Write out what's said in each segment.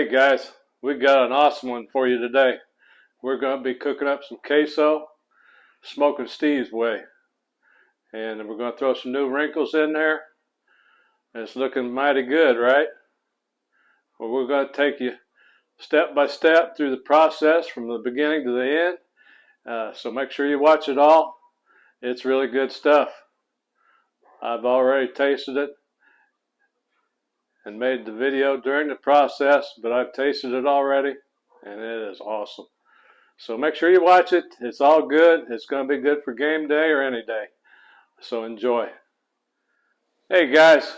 Hey guys, we got an awesome one for you today. We're going to be cooking up some queso, SmokinSteve's way. And we're going to throw some new wrinkles in there. It's looking mighty good, right? Well, we're going to take you step by step through the process from the beginning to the end. So make sure you watch it all. It's really good stuff. I've already tasted it and made the video during the process, but I've tasted it already and it is awesome. So make sure you watch it. It's all good. It's going to be good for game day or any day. So enjoy. Hey guys,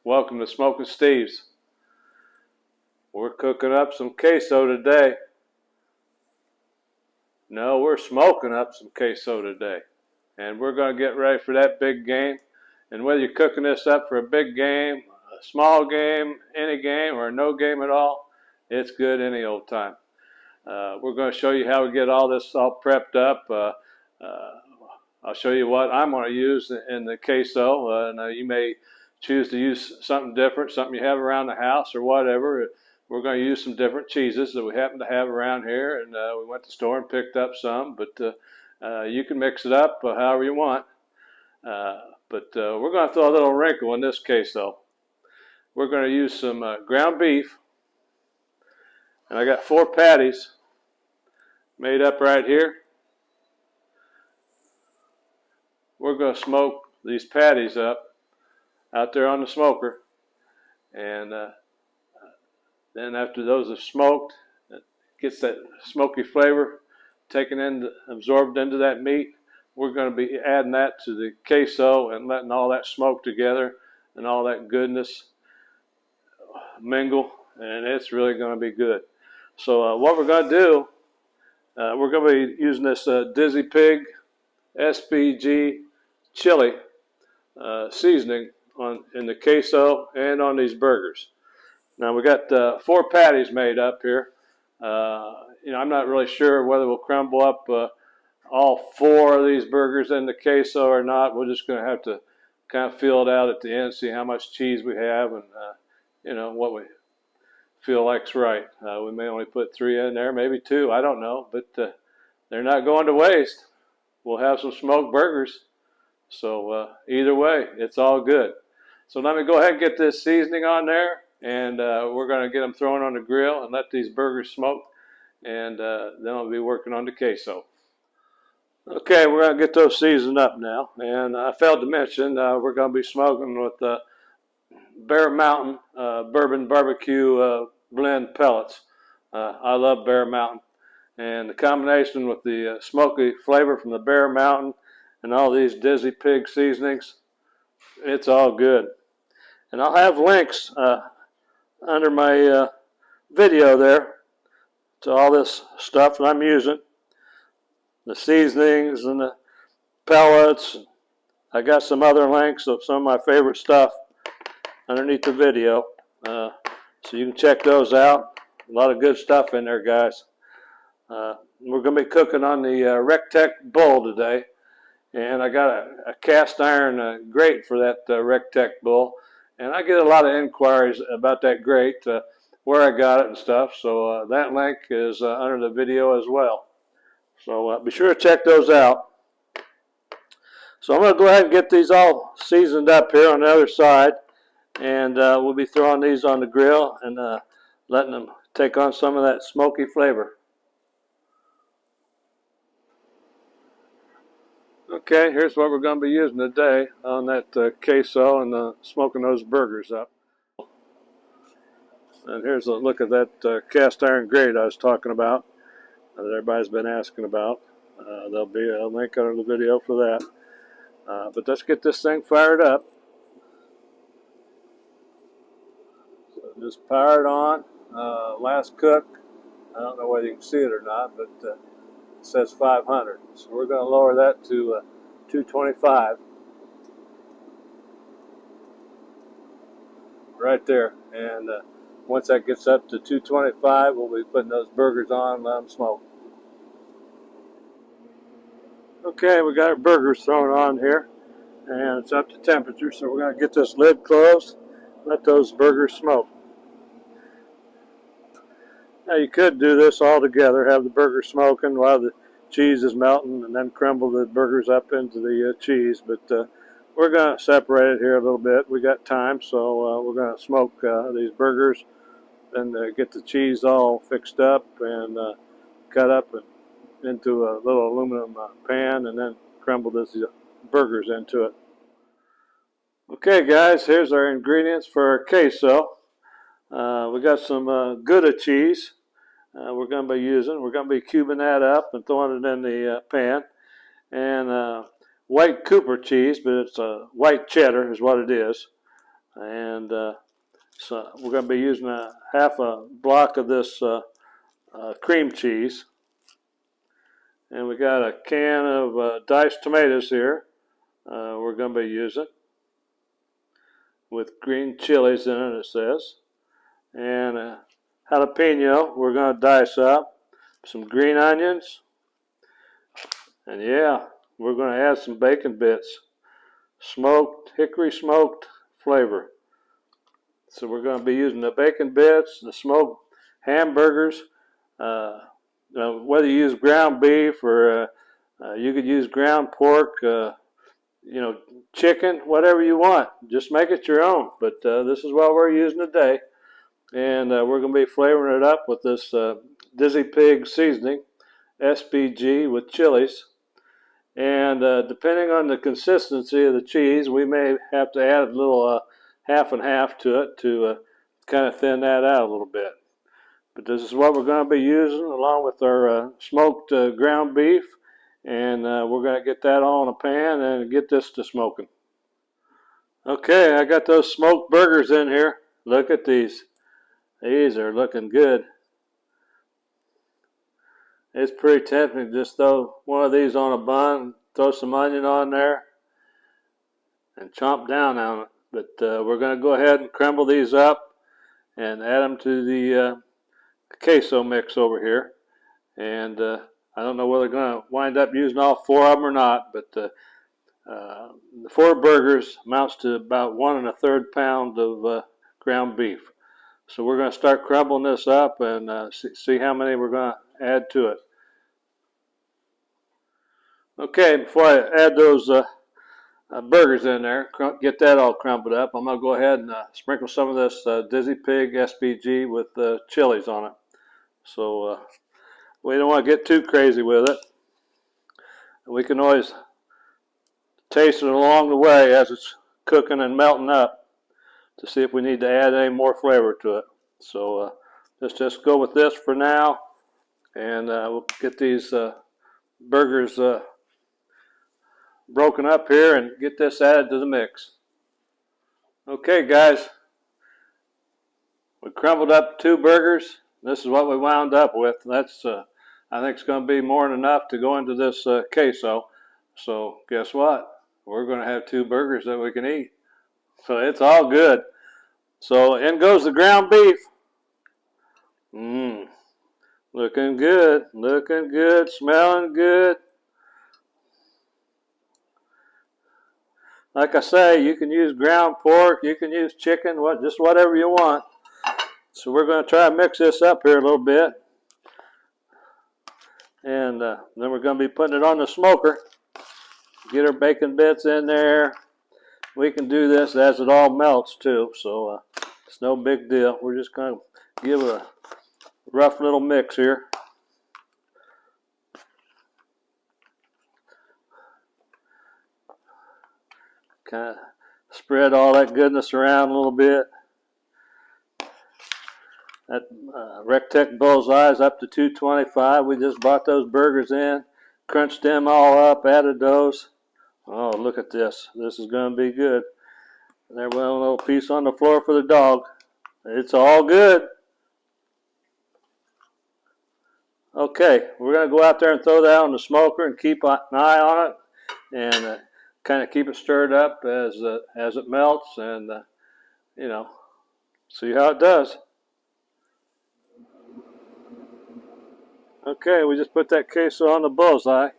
welcome to SmokinSteve's. We're cooking up some queso today. No, we're smoking up some queso today. And we're going to get ready for that big game. And whether you're cooking this up for a big game, a small game, any game, or no game at all, it's good any old time. We're going to show you how we get all this all prepped up. I'll show you what I'm going to use in the queso. Now you may choose to use something different, something you have around the house or whatever. We're going to use some different cheeses that we happen to have around here, and we went to the store and picked up some, but you can mix it up however you want. But we're going to throw a little wrinkle in this queso. We're going to use some ground beef, and I got 4 patties made up right here. We're going to smoke these patties up out there on the smoker, and then after those are smoked, it gets that smoky flavor taken in, absorbed into that meat. We're going to be adding that to the queso and letting all that smoke together and all that goodness mingle, and it's really going to be good. So what we're going to do, we're going to be using this Dizzy Pig SPG chili seasoning in the queso and on these burgers. Now we got 4 patties made up here. I'm not really sure whether we'll crumble up all 4 of these burgers in the queso or not. We're just going to have to kind of feel it out at the end, see how much cheese we have, and what we feel like's right. We may only put 3 in there, maybe 2, I don't know, but they're not going to waste. We'll have some smoked burgers, so either way, it's all good. So let me go ahead and get this seasoning on there, and we're going to get them thrown on the grill and let these burgers smoke, and then I'll be working on the queso. Okay, we're going to get those seasoned up now, and I failed to mention we're going to be smoking with Bear Mountain Bourbon Barbecue Blend pellets. I love Bear Mountain, and the combination with the smoky flavor from the Bear Mountain and all these Dizzy Pig seasonings, it's all good. And I'll have links under my video there to all this stuff that I'm using, the seasonings and the pellets. I got some other links of some of my favorite stuff underneath the video, so you can check those out. A lot of good stuff in there, guys. We're going to be cooking on the RECTEC Bull today, and I got a cast iron grate for that RECTEC Bull, and I get a lot of inquiries about that grate, where I got it and stuff, so that link is under the video as well. So be sure to check those out. So I'm going to go ahead and get these all seasoned up here on the other side, and we'll be throwing these on the grill and letting them take on some of that smoky flavor. Okay, here's what we're going to be using today on that queso and smoking those burgers up. And here's a look at that cast iron grate I was talking about that everybody's been asking about. There'll be a link under the video for that. But let's get this thing fired up. So just power it on. Last cook. I don't know whether you can see it or not, but it says 500. So we're going to lower that to 225. Right there. And once that gets up to 225, we'll be putting those burgers on and let them smoke. Okay, we got our burgers thrown on here, and it's up to temperature, so we're going to get this lid closed, let those burgers smoke. Now you could do this all together, have the burger smoking while the cheese is melting, and then crumble the burgers up into the cheese. But we're going to separate it here a little bit. We got time, so we're going to smoke these burgers and get the cheese all fixed up and cut up into a little aluminum pan, and then crumble these burgers into it. Okay, guys, here's our ingredients for our queso. We got some Gouda cheese we're going to be using. We're going to be cubing that up and throwing it in the pan. And white Cooper cheese, but it's white cheddar is what it is. And so we're going to be using half a block of this cream cheese. And we got a can of diced tomatoes here we're going to be using, with green chilies in it, it says. And jalapeno we're going to dice up. Some green onions. And yeah, we're going to add some bacon bits. Smoked, hickory smoked flavor. So we're going to be using the bacon bits, the smoked hamburgers. Whether you use ground beef or you could use ground pork, chicken, whatever you want. Just make it your own. But this is what we're using today. And we're going to be flavoring it up with this Dizzy Pig seasoning, SPG with chilies. And depending on the consistency of the cheese, we may have to add a little half and half to it to kind of thin that out a little bit. But this is what we're going to be using along with our smoked ground beef. And we're going to get that all in a pan and get this to smoking. Okay, I got those smoked burgers in here. Look at these. These are looking good. It's pretty tempting to just throw one of these on a bun, throw some onion on there, and chomp down on it. But we're going to go ahead and crumble these up and add them to the queso mix over here. And I don't know whether they're going to wind up using all 4 of them or not, but the 4 burgers amounts to about 1 1/3 pound of ground beef. So we're going to start crumbling this up and see how many we're going to add to it. Okay, before I add those burgers in there, get that all crumbled up, I'm going to go ahead and sprinkle some of this Dizzy Pig SPG with chilies on it. So we don't want to get too crazy with it. We can always taste it along the way as it's cooking and melting up to see if we need to add any more flavor to it. So let's just go with this for now, and we'll get these burgers broken up here and get this added to the mix. Okay, guys, we crumbled up 2 burgers. This is what we wound up with. That's I think it's going to be more than enough to go into this queso. So guess what? We're going to have 2 burgers that we can eat. So it's all good. So in goes the ground beef. Looking good, smelling good. Like I say, you can use ground pork, you can use chicken, just whatever you want. So we're going to try to mix this up here a little bit. And then we're going to be putting it on the smoker. Get our bacon bits in there. We can do this as it all melts too, so it's no big deal. We're just going to give it a rough little mix here. Kind of spread all that goodness around a little bit. That Rectech Bullseye is up to 225. We just brought those burgers in, crunched them all up, added those. Oh, look at this. This is going to be good. There went a little piece on the floor for the dog. It's all good. Okay, we're going to go out there and throw that on the smoker and keep an eye on it and kind of keep it stirred up as it melts and, see how it does. Okay, we just put that queso on the Bullseye.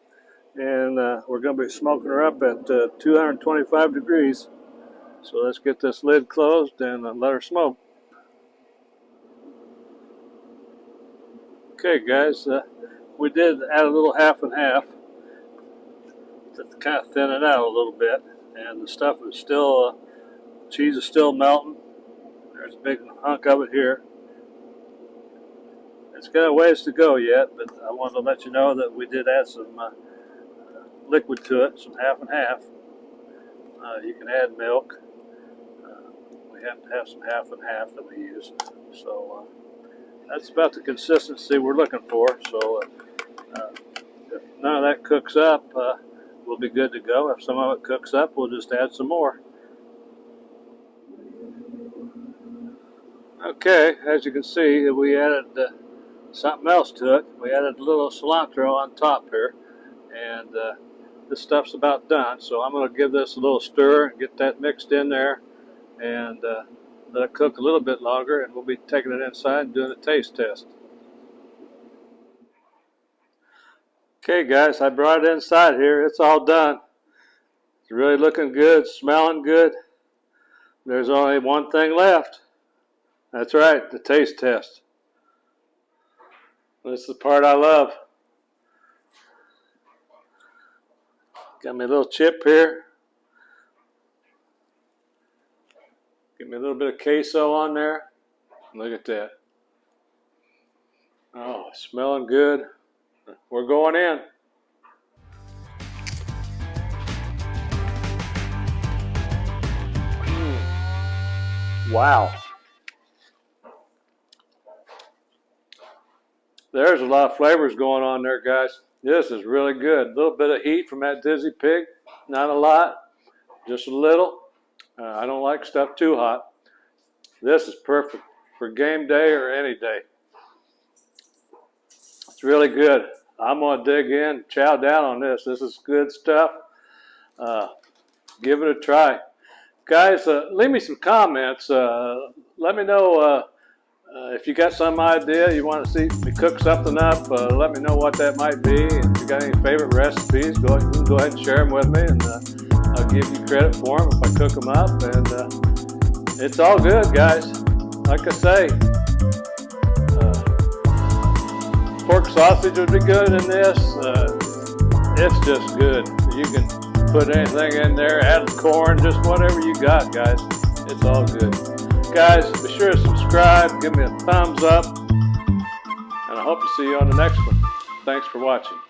And we're going to be smoking her up at 225 degrees. So let's get this lid closed and let her smoke. Okay guys, we did add a little half and half to kind of thin it out a little bit, and the stuff is still, cheese is still melting. There's a big hunk of it here. It's got a ways to go yet, but I wanted to let you know that we did add some liquid to it, some half and half. You can add milk. We have to have some half and half that we use. So that's about the consistency we're looking for. So if none of that cooks up, we'll be good to go. If some of it cooks up, we'll just add some more. Okay, as you can see, we added something else to it. We added a little cilantro on top here, and this stuff's about done. So I'm going to give this a little stir and get that mixed in there, and let it cook a little bit longer, and we'll be taking it inside and doing a taste test. Okay guys, I brought it inside here. It's all done. It's really looking good, smelling good. There's only one thing left. That's right, the taste test. This is the part I love. Got me a little chip here. Get me a little bit of queso on there. Look at that. Oh, smelling good. We're going in. Wow. There's a lot of flavors going on there, guys. This is really good. A little bit of heat from that Dizzy Pig. Not a lot, just a little. I don't like stuff too hot. This is perfect for game day or any day. It's really good. I'm going to dig in, chow down on this. This is good stuff. Give it a try. Guys, leave me some comments. Let me know if you got some idea you want to see me cook something up. Let me know what that might be. If you got any favorite recipes, go ahead and share them with me, and I'll give you credit for them if I cook them up. And it's all good, guys. Like I say, pork sausage would be good in this. It's just good. You can put anything in there, add corn, just whatever you got, guys. It's all good. Guys, be sure to subscribe, give me a thumbs up, and I hope to see you on the next one. Thanks for watching.